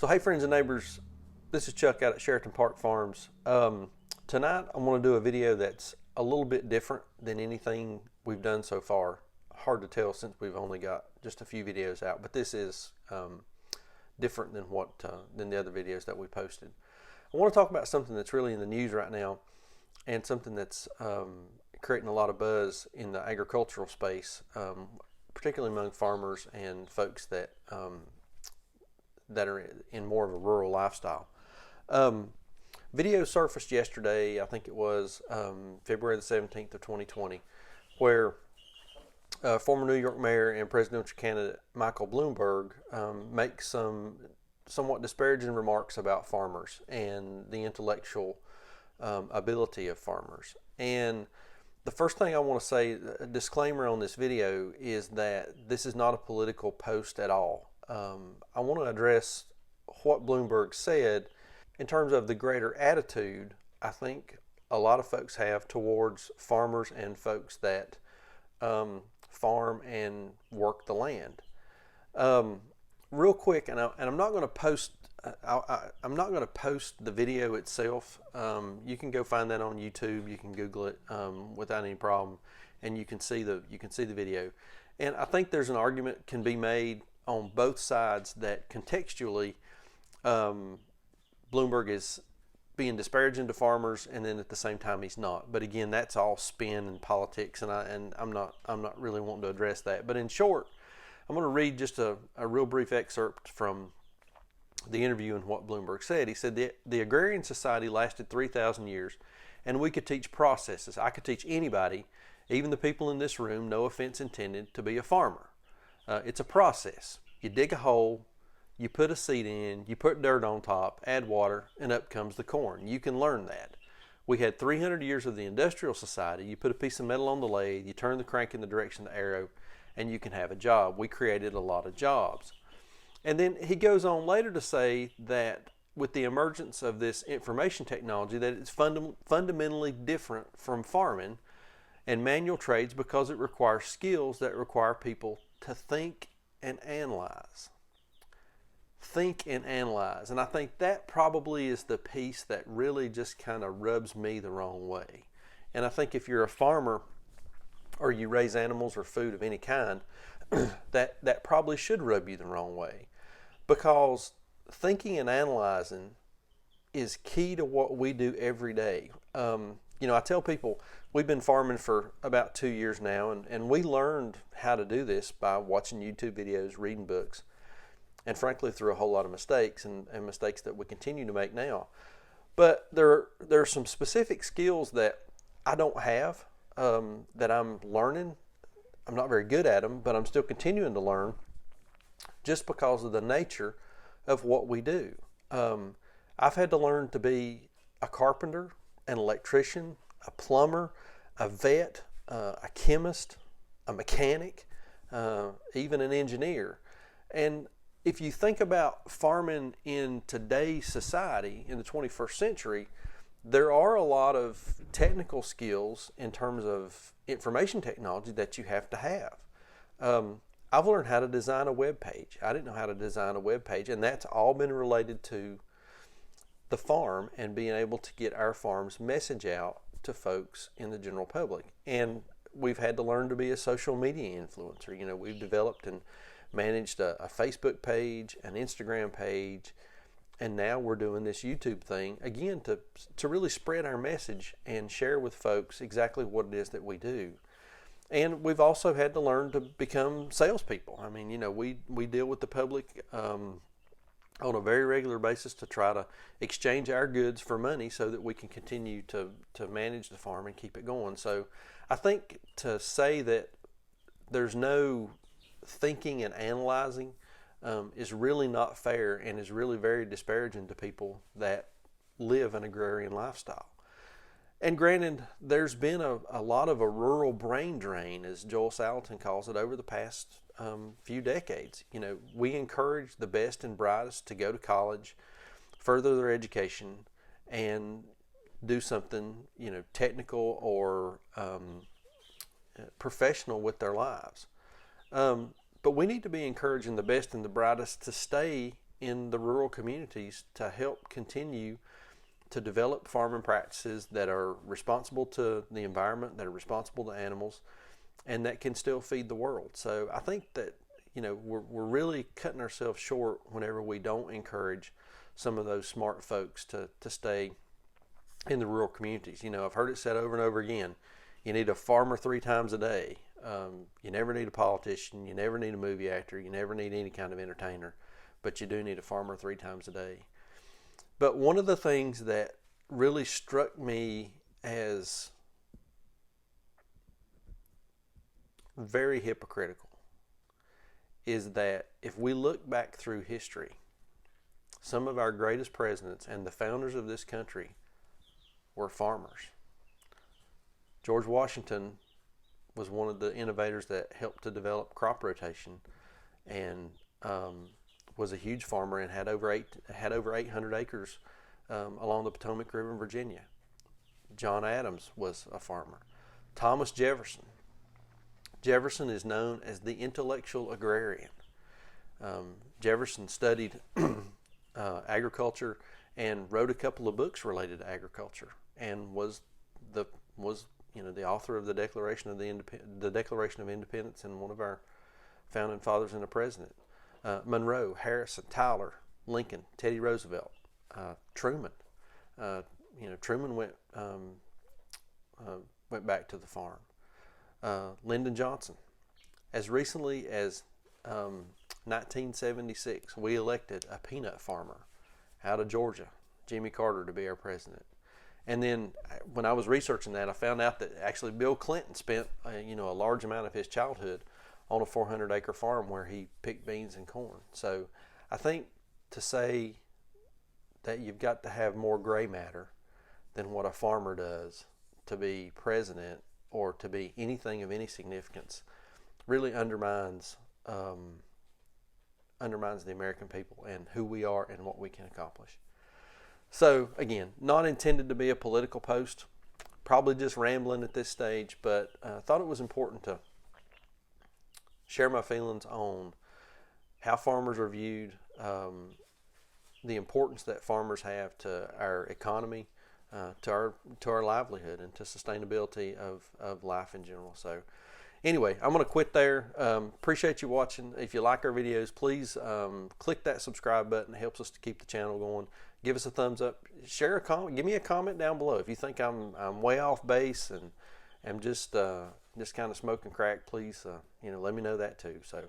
So hey friends and neighbors, this is Chuck out at Sheraton Park Farms. Tonight I'm going to do a video that's a little bit different than anything we've done so far. Hard to tell since we've only got just a few videos out, but this is different than than the other videos that we posted. I want to talk about something that's really in the news right now and something that's creating a lot of buzz in the agricultural space, particularly among farmers and folks that are in more of a rural lifestyle. Video surfaced yesterday, I think it was February the 17th of 2020, where former New York Mayor and presidential candidate Michael Bloomberg makes some somewhat disparaging remarks about farmers and the intellectual ability of farmers. And the first thing I want to say, a disclaimer on this video, is that this is not a political post at all. I want to address what Bloomberg said in terms of the greater attitude I think a lot of folks have towards farmers and folks that farm and work the land. Real quick, and I'm not going to post. I'm not going to post the video itself. You can go find that on YouTube. You can Google it without any problem, and you can see the video. And I think there's an argument can be made on both sides that contextually Bloomberg is being disparaging to farmers, and then at the same time he's not. But again, that's all spin and politics, and I'm not really wanting to address that. But in short, I'm going to read just a real brief excerpt from the interview and what Bloomberg said. He said, the agrarian society lasted 3,000 years, and we could teach processes. I could teach anybody, even the people in this room, no offense intended, to be a farmer. It's a process. You dig a hole, you put a seed in, you put dirt on top, add water, and up comes the corn. You can learn that. We had 300 years of the industrial society. You put a piece of metal on the lathe, you turn the crank in the direction of the arrow, and you can have a job. We created a lot of jobs. And then he goes on later to say that with the emergence of this information technology, that it's fundamentally different from farming and manual trades because it requires skills that require people to think and analyze. Think and analyze. And I think that probably is the piece that really just kind of rubs me the wrong way. And I think if you're a farmer or you raise animals or food of any kind, that probably should rub you the wrong way. Because thinking and analyzing is key to what we do every day. I tell people we've been farming for about 2 years now, and we learned how to do this by watching YouTube videos, reading books, and frankly through a whole lot of mistakes and mistakes that we continue to make now. But there are some specific skills that I don't have, that I'm learning. I'm not very good at them, but I'm still continuing to learn just because of the nature of what we do. I've had to learn to be a carpenter, an electrician, a plumber, a vet, a chemist, a mechanic, even an engineer. And if you think about farming in today's society, in the 21st century, there are a lot of technical skills in terms of information technology that you have to have. I've learned how to design a web page. I didn't know how to design a web page, and that's all been related to the farm and being able to get our farm's message out to folks in the general public. And we've had to learn to be a social media influencer. We've developed and managed a Facebook page, an Instagram page, and now we're doing this YouTube thing, again, to really spread our message and share with folks exactly what it is that we do. And we've also had to learn to become salespeople. I mean, we deal with the public on a very regular basis to try to exchange our goods for money so that we can continue to manage the farm and keep it going. So I think to say that there's no thinking and analyzing is really not fair and is really very disparaging to people that live an agrarian lifestyle. And granted, there's been a lot of a rural brain drain, as Joel Salatin calls it, over the past few decades. We encourage the best and brightest to go to college, further their education, and do something, technical or professional with their lives. But we need to be encouraging the best and the brightest to stay in the rural communities to help continue to develop farming practices that are responsible to the environment, that are responsible to animals, and that can still feed the world. So I think that, you know, we're really cutting ourselves short whenever we don't encourage some of those smart folks to stay in the rural communities. You know, I've heard it said over and over again, you need a farmer 3 times a day. You never need a politician, you never need a movie actor, you never need any kind of entertainer, but you do need a farmer 3 times a day. But one of the things that really struck me as very hypocritical is that if we look back through history, some of our greatest presidents and the founders of this country were farmers. George Washington was one of the innovators that helped to develop crop rotation, and was a huge farmer and had over 800 acres along the Potomac River in Virginia. John Adams was a farmer. Thomas Jefferson. Jefferson is known as the intellectual agrarian. Jefferson studied agriculture and wrote a couple of books related to agriculture, and was the author of the Declaration of Independence, and one of our founding fathers and a president. Monroe, Harrison, Tyler, Lincoln, Teddy Roosevelt, Truman. Truman went back to the farm. Lyndon Johnson. As recently as 1976, we elected a peanut farmer out of Georgia, Jimmy Carter, to be our president. And then when I was researching that, I found out that actually Bill Clinton spent a large amount of his childhood on a 400-acre farm where he picked beans and corn. So I think to say that you've got to have more gray matter than what a farmer does to be president or to be anything of any significance really undermines the American people and who we are and what we can accomplish. So again, not intended to be a political post, probably just rambling at this stage, but I thought it was important to share my feelings on how farmers are viewed, the importance that farmers have to our economy, to our livelihood, and to sustainability of life in general. So anyway, I'm going to quit there. Appreciate you watching. If you like our videos, please click that subscribe button. It helps us to keep the channel going. Give us a thumbs up. Share a comment. Give me a comment down below if you think I'm way off base and am just kind of smoking crack. Please, let me know that too. So,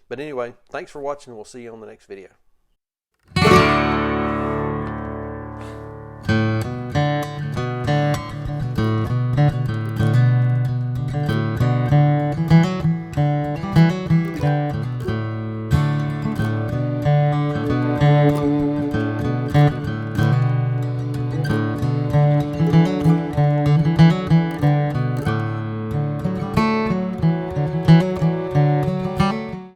but anyway, thanks for watching. We'll see you on the next video.